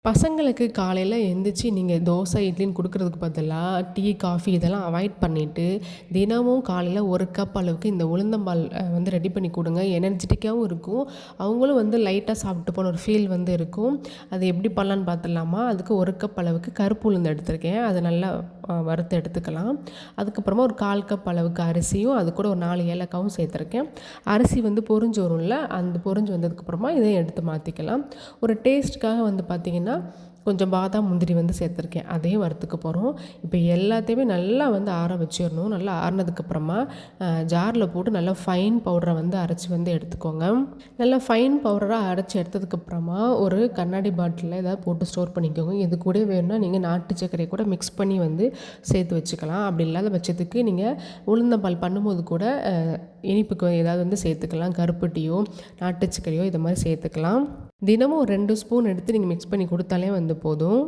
பசங்களுக்கு காலையில எந்திரிச்சு நீங்க தோசை, இட்லின்னு குடுக்குறதுக்கு பதிலா, டீ, காஃபி இதெல்லாம் அவாய்ட் பண்ணிட்டு, தினமும் காலையில 1 கப் அளவுக்கு இந்த உளுந்தம்பால் வந்து ரெடி பண்ணி குடுங்க. எனர்ஜெட்டிக்காவும் இருக்கும். அவங்களும் வந்து லைட்டா சாப்பிட்டு போன ஒரு ஃபீல் வந்து இருக்கும். அது எப்படி பண்ணலான்னு பார்த்துடலாமா? அதுக்கு 1 கப் அளவுக்கு கருப்பு உளுந்து எடுத்திருக்கேன். அத நல்லா வறுத்து எடுத்துக்கலாம். அதுக்கப்புறமா ஒரு 1/4 கப் அளவுக்கு அரிசியும், அது கூட ஒரு 4 ஏலக்காவும் சேர்த்துருக்கேன். அரிசி வந்து பொரிஞ்சு வரும்ல, அந்த பொரிஞ்சு வந்ததுக்கப்புறமா இதையும் எடுத்து மாத்திக்கலாம். ஒரு டேஸ்ட்டுக்காக வந்து பார்த்தீங்கன்னா, கொஞ்சம் பாதாம், முந்திரி வந்து சேர்த்துருக்கேன். அதையும் வறுத்துக்க போறோம். இப்போ எல்லாத்தையுமே நல்லா வந்து ஆற வச்சிரணும். நல்லா ஆறுனதுக்கப்புறமா ஜாரில் போட்டு நல்லா ஃபைன் பவுடரா வந்து அரைச்சு வந்து எடுத்துக்கோங்க. நல்லா ஃபைன் பவுடரா அரைச்சு எடுத்ததுக்கப்புறமா ஒரு கண்ணாடி பாட்டில்ல ஏதாவது போட்டு ஸ்டோர் பண்ணிக்கோங்க. இது கூட வேணும்னா நீங்கள் நாட்டு சர்க்கரைய கூட மிக்ஸ் பண்ணி வந்து சேர்த்து வச்சுக்கலாம். அப்படி இல்லாத பட்சத்துக்கு நீங்கள் உளுந்தம்பால் பண்ணும்போது கூட இனிப்புக்கு ஏதாவது வந்து சேர்த்துக்கலாம். கருப்பட்டியோ, நாட்டு சர்க்கரையோ இதை மாதிரி சேர்த்துக்கலாம். தினமும் 2 ஸ்பூன் எடுத்து நீங்கள் மிக்ஸ் பண்ணி கொடுத்தாலே வந்து போதும்.